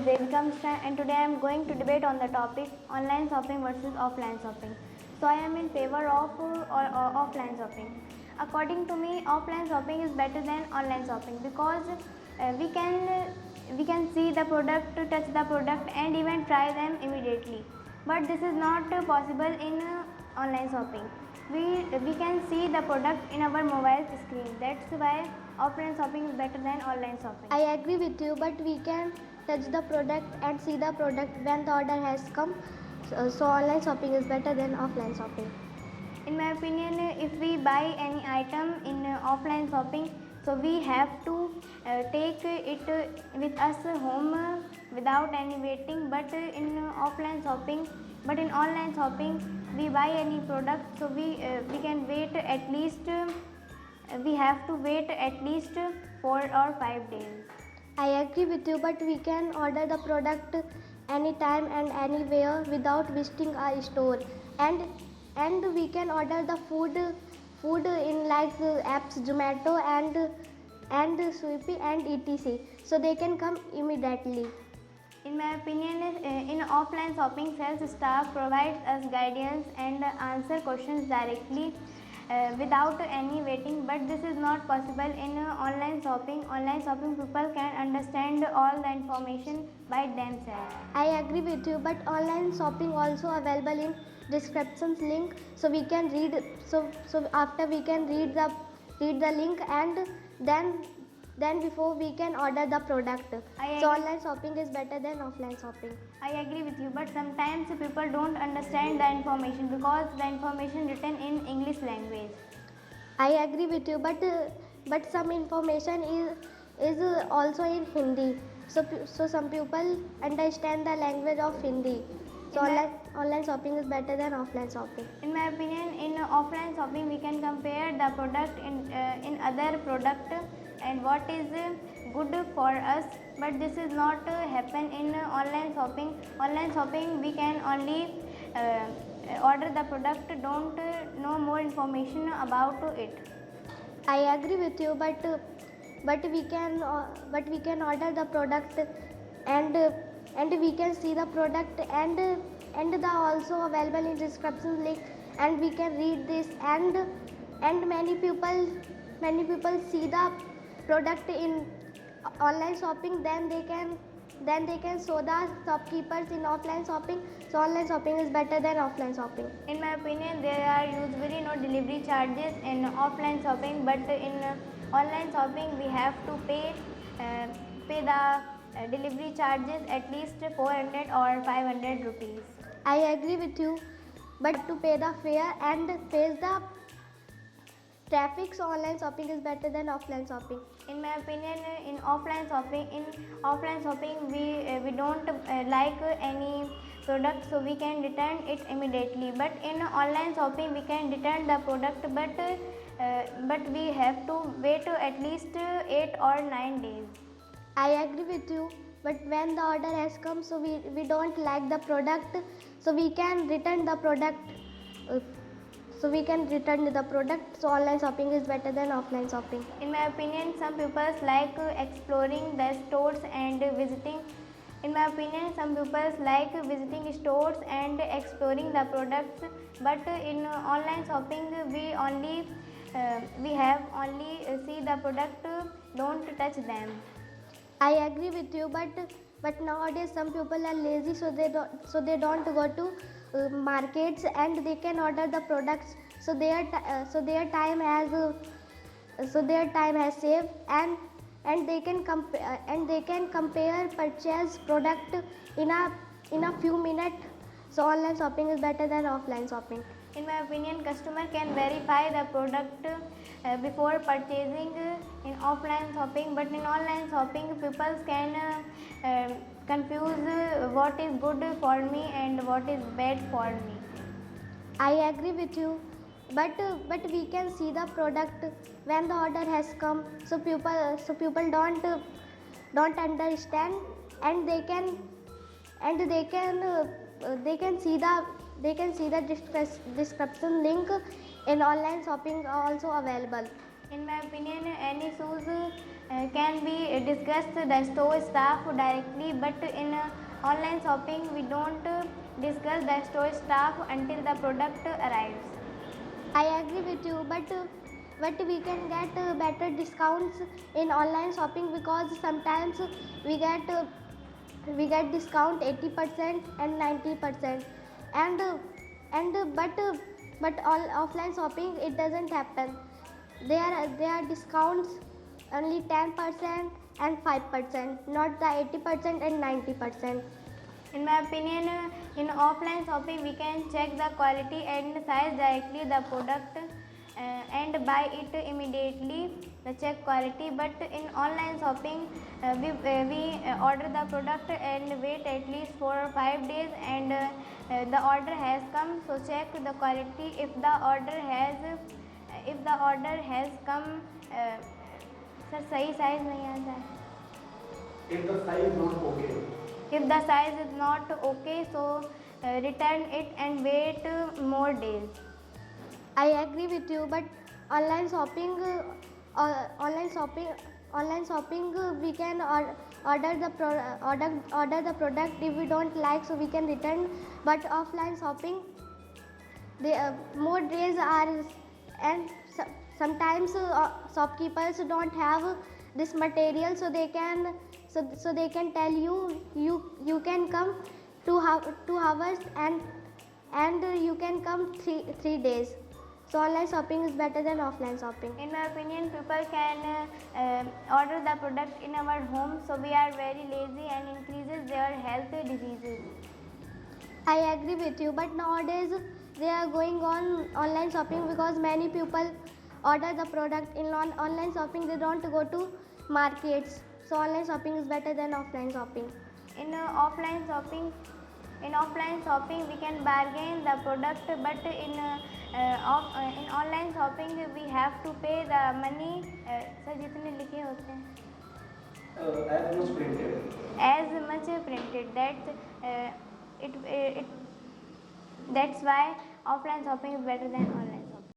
Devika Mishra and today I am going to debate on the topic online shopping versus offline shopping. So I am in favor of offline shopping. According to me, offline shopping is better than online shopping because we can see the product, touch the product and even try them immediately. But this is not possible in online shopping. We can see the product in our mobile screen. That's why offline shopping is better than online shopping. I agree with you, but we can touch the product and see the product when the order has come. So online shopping is better than offline shopping. In my opinion, if we buy any item in offline shopping, so we have to take it with us home without any waiting. But in offline shopping, but in online shopping, we buy any product, so we can wait at least. We have to wait at least 4 or 5 days. I agree with you, but we can order the product anytime and anywhere without visiting our store, and we can order the food in like apps Zomato and Swiggy and etc. So they can come immediately. In my opinion, in offline shopping, sales staff provides us guidance and answer questions directly without any waiting. But this is not possible in online shopping. Online shopping, people can understand all the information by themselves. I agree with you, but online shopping also available in descriptions link, so we can read. So after we can read the link, and then before we can order the product. So online shopping is better than offline shopping. I agree with you, but sometimes people don't understand the information because the information written in English language. I agree with you, but some information is also in Hindi. So some people understand the language of Hindi. So online shopping is better than offline shopping. In my opinion, in offline shopping we can compare the product in other product and what is good for us. But this is not happen in online shopping. Online shopping we can only order the product, don't know more information about it. I agree with you, but we can order the product and we can see the product and the also available in description link, and we can read this, and many people see the product in online shopping, then they can show the shopkeepers in offline shopping. So online shopping is better than offline shopping. In my opinion, there are usually no delivery charges in offline shopping, but in online shopping we have to pay the delivery charges at least 400 or 500 rupees. I agree with you, but to pay the fare and face the traffic, so online shopping is better than offline shopping. In my opinion, in offline shopping we don't like any product, so we can return it immediately. But in online shopping we can return the product, but we have to wait at least 8 or 9 days. I agree with you, but when the order has come, so we don't like the product, so we can return the product. So online shopping is better than offline shopping. In my opinion, some people like exploring the stores and visiting. In my opinion, some people like visiting stores and exploring the products. But in online shopping, we have only see the product, don't touch them. I agree with you, but nowadays some people are lazy, so they don't go to markets and they can order the products. So their time has saved, and they can compare purchase product in a few minutes. So online shopping is better than offline shopping. In my opinion, customer can verify the product before purchasing in offline shopping, but in online shopping people can confuse what is good for me and what is bad for me. I agree with you, but we can see the product when the order has come. So people don't understand, and they can see the description link in online shopping also available. In my opinion, any issues can be discussed the store staff directly, but in online shopping we don't discuss the store staff until the product arrives. I agree with you, but we can get better discounts in online shopping because sometimes we get discount 80% and 90%, and but all offline shopping it doesn't happen. There are discounts only 10% and 5%, not the 80% and 90%. In my opinion, in offline shopping we can check the quality and size directly the product and buy it immediately. The check quality, but in online shopping we order the product and wait at least 4 or 5 days, and the order has come. So check the quality. If the order has come, sir सही size नहीं आता है. If the size is not okay, If the size is not okay, so return it and wait more days. I agree with you, but online shopping we can order the product. If we don't like, so we can return. But offline shopping, more days are, and sometimes shopkeepers don't have this material, so they can tell you can come 2 hours and you can come 3 days. So online shopping is better than offline shopping. In my opinion, people can order the product in our home, so we are very lazy and increases their health diseases. I agree with you, but nowadays they are going on online shopping because many people order the product in online shopping. They don't go to markets, so online shopping is better than offline shopping. In offline shopping we can bargain the product, but in online shopping we have to pay the money. Sir जितने लिखे होते हैं as much printed, that's why offline shopping is better than online.